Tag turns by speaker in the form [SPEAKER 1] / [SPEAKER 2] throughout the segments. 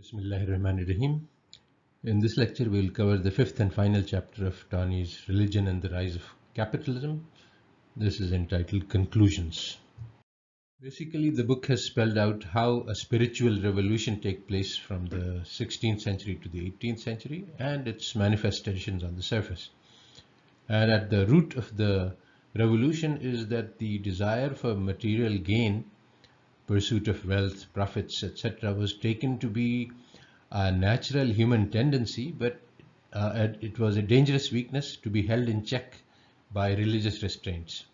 [SPEAKER 1] Bismillahirrahmanirrahim. In this lecture, we will cover the fifth and final chapter of Tani's Religion and the Rise of Capitalism. This is entitled Conclusions. Basically, the book has spelled out how a spiritual revolution takes place from the 16th century to the 18th century and its manifestations on the surface. And at the root of the revolution is that the desire for material gain, pursuit of wealth, profits, etc., was taken to be a natural human tendency, but it was a dangerous weakness to be held in check by religious restraints.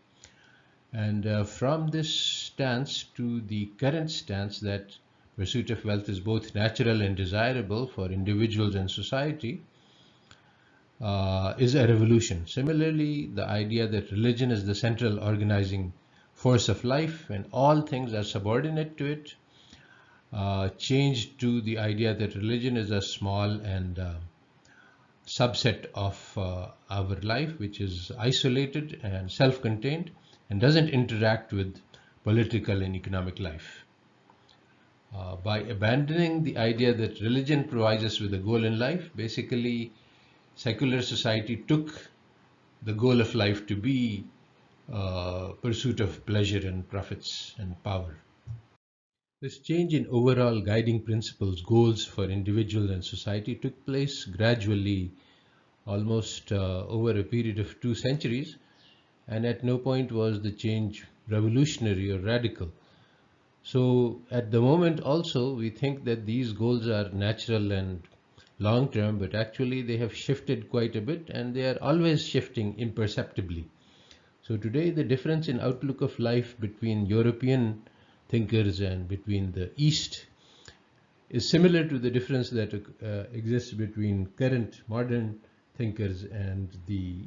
[SPEAKER 1] And from this stance to the current stance that pursuit of wealth is both natural and desirable for individuals and society is a revolution. Similarly, the idea that religion is the central organizing force of life and all things are subordinate to it changed to the idea that religion is a small and subset of our life, which is isolated and self-contained and doesn't interact with political and economic life. By abandoning the idea that religion provides us with a goal in life, basically secular society took the goal of life to be pursuit of pleasure and profits and power. This change in overall guiding principles, goals for individual and society took place gradually, almost over a period of 2 centuries, and at no point was the change revolutionary or radical. So at the moment also we think that these goals are natural and long term, but actually they have shifted quite a bit and they are always shifting imperceptibly. So today the difference in outlook of life between European thinkers and between the East is similar to the difference that exists between current modern thinkers and the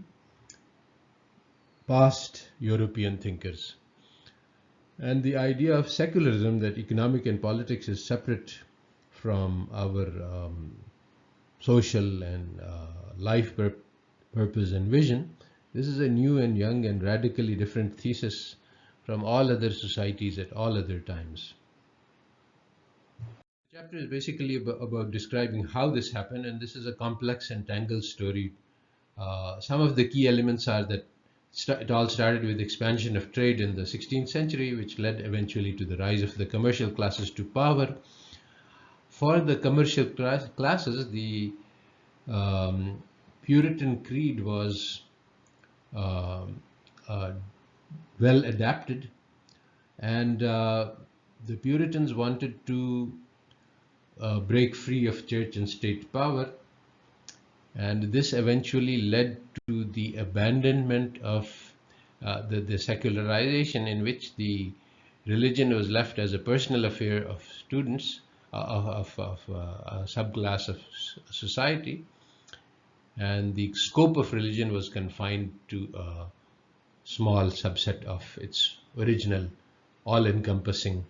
[SPEAKER 1] past European thinkers. And the idea of secularism, that economic and politics is separate from our social and life purpose and vision, this is a new and young and radically different thesis from all other societies at all other times. The chapter is basically about describing how this happened, and this is a complex and tangled story. Some of the key elements are that it all started with expansion of trade in the 16th century, which led eventually to the rise of the commercial classes to power. For the commercial classes, the Puritan creed was well adapted, and the Puritans wanted to break free of church and state power, and this eventually led to the abandonment of the secularization, in which the religion was left as a personal affair of students of a subclass of society, and the scope of religion was confined to a small subset of its original all-encompassing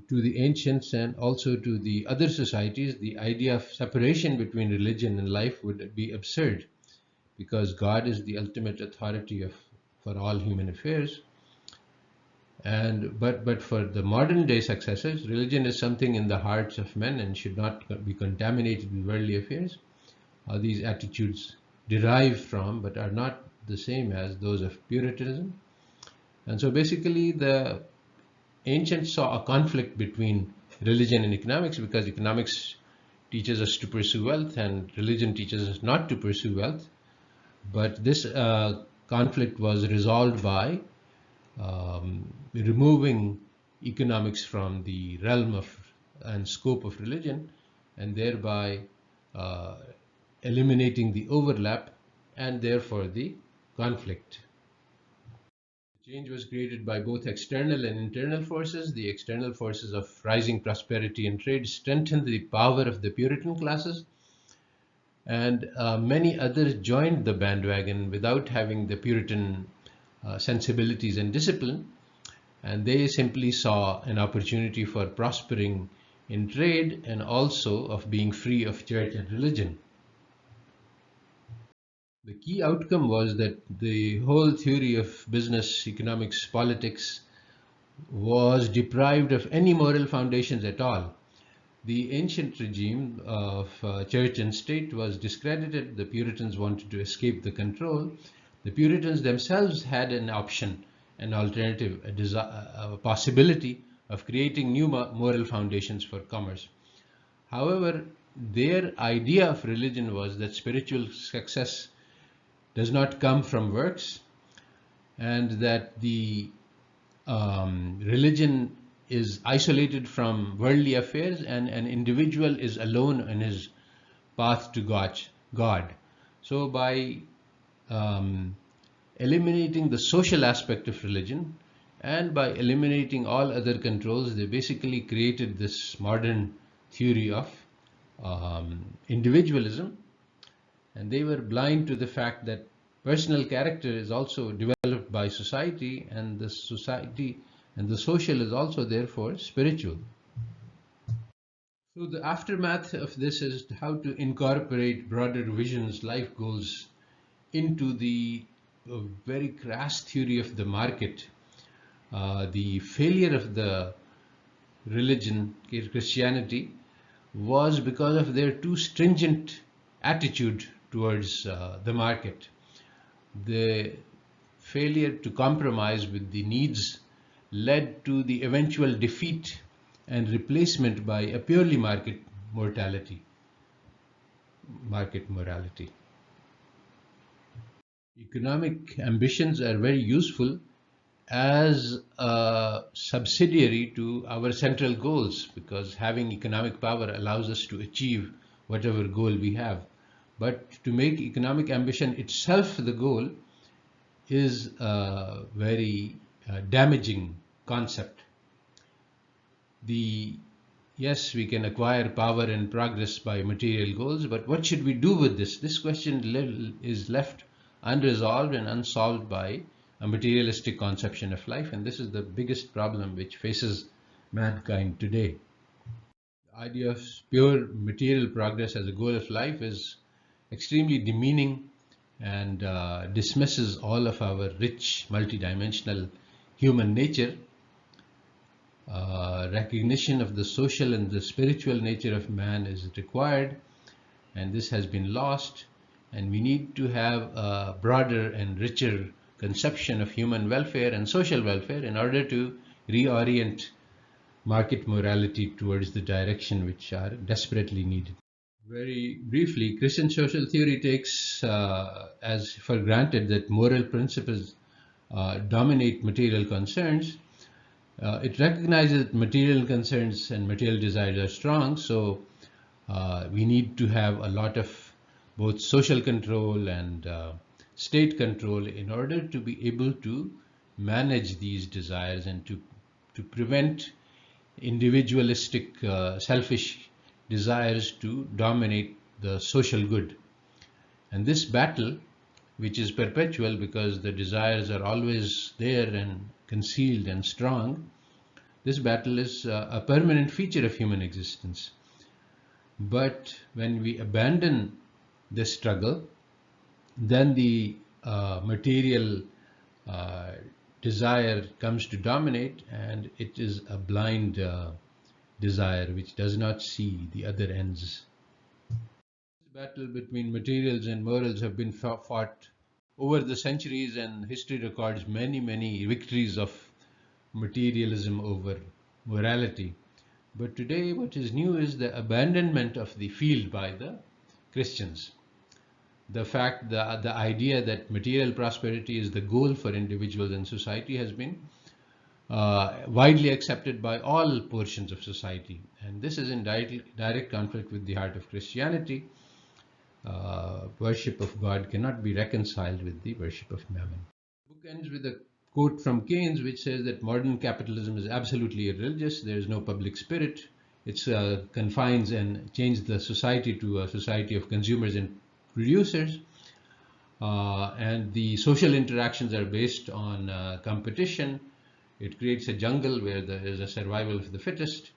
[SPEAKER 1] to the ancients and also to the other societies. The idea of separation between religion and life would be absurd, because God is the ultimate authority for all human affairs. But for the modern day successors, religion is something in the hearts of men and should not be contaminated with worldly affairs. These attitudes derive from but are not the same as those of Puritanism. And so basically the ancients saw a conflict between religion and economics, because economics teaches us to pursue wealth and religion teaches us not to pursue wealth. But this conflict was resolved by removing economics from the realm of and scope of religion, and thereby eliminating the overlap and therefore the conflict. The change was created by both external and internal forces. The external forces of rising prosperity and trade strengthened the power of the Puritan classes, and many others joined the bandwagon without having the Puritan sensibilities and discipline, and they simply saw an opportunity for prospering in trade and also of being free of church and religion. The key outcome was that the whole theory of business, economics, politics was deprived of any moral foundations at all. The ancient regime of church and state was discredited. The Puritans wanted to escape the control. The Puritans themselves had an option, an alternative, a possibility of creating new moral foundations for commerce. However, their idea of religion was that spiritual success does not come from works, and that the religion is isolated from worldly affairs, and an individual is alone in his path to God. So by eliminating the social aspect of religion and by eliminating all other controls, they basically created this modern theory of individualism, and they were blind to the fact that personal character is also developed by society, and the society and the social is also therefore spiritual. So the aftermath of this is how to incorporate broader visions, life goals into the very crass theory of the market. The failure of the religion, Christianity, was because of their too stringent attitude towards the market. The failure to compromise with the needs led to the eventual defeat and replacement by a purely market morality. Economic ambitions are very useful as a subsidiary to our central goals, because having economic power allows us to achieve whatever goal we have. But to make economic ambition itself the goal is a very damaging concept. Yes, we can acquire power and progress by material goals, but what should we do with this? This question is left unresolved and unsolved by a materialistic conception of life, and this is the biggest problem which faces mankind today. The idea of pure material progress as a goal of life is extremely demeaning and dismisses all of our rich, multidimensional human nature. Recognition of the social and the spiritual nature of man is required, and this has been lost, and we need to have a broader and richer conception of human welfare and social welfare in order to reorient market morality towards the direction which are desperately needed. Very briefly, Christian social theory takes as for granted that moral principles dominate material concerns. It recognizes that material concerns and material desires are strong, so we need to have a lot of both social control and state control in order to be able to manage these desires and to prevent individualistic, selfish desires to dominate the social good. And this battle, which is perpetual because the desires are always there and concealed and strong, this battle is a permanent feature of human existence. But when we abandon this struggle, then the material desire comes to dominate, and it is a blind desire which does not see the other ends. This battle between materials and morals have been fought over the centuries, and history records many, many victories of materialism over morality. But today what is new is the abandonment of the field by the Christians. The idea that material prosperity is the goal for individuals and society has been widely accepted by all portions of society, and this is in direct conflict with the heart of Christianity. Worship of God cannot be reconciled with the worship of mammon. The book ends with a quote from Keynes which says that modern capitalism is absolutely irreligious. There is no public spirit. It confines and changes the society to a society of consumers and producers, and the social interactions are based on competition. It creates a jungle where there is a survival of the fittest.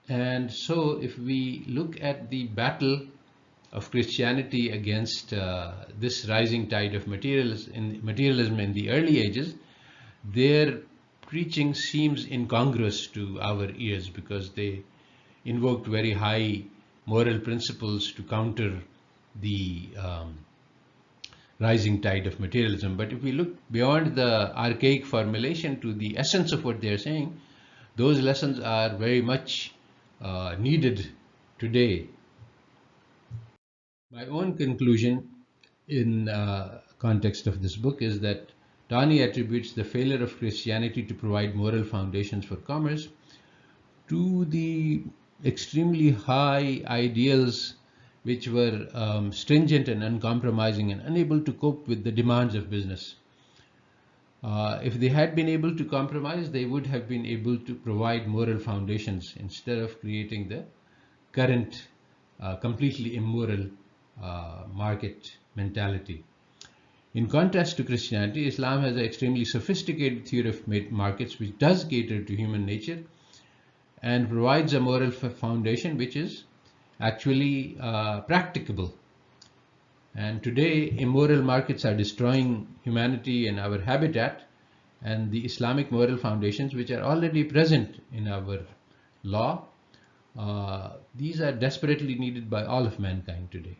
[SPEAKER 1] And so if we look at the battle of Christianity against this rising tide of materialism in the early ages, their preaching seems incongruous to our ears because they invoked very high moral principles to counter the rising tide of materialism. But if we look beyond the archaic formulation to the essence of what they're saying, those lessons are very much needed today. My own conclusion in context of this book is that Tani attributes the failure of Christianity to provide moral foundations for commerce to the extremely high ideals which were stringent and uncompromising and unable to cope with the demands of business. If they had been able to compromise, they would have been able to provide moral foundations instead of creating the current completely immoral market mentality. In contrast to Christianity, Islam has an extremely sophisticated theory of markets which does cater to human nature and provides a moral foundation which is actually practicable. And today, immoral markets are destroying humanity and our habitat, and the Islamic moral foundations, which are already present in our law, these are desperately needed by all of mankind today.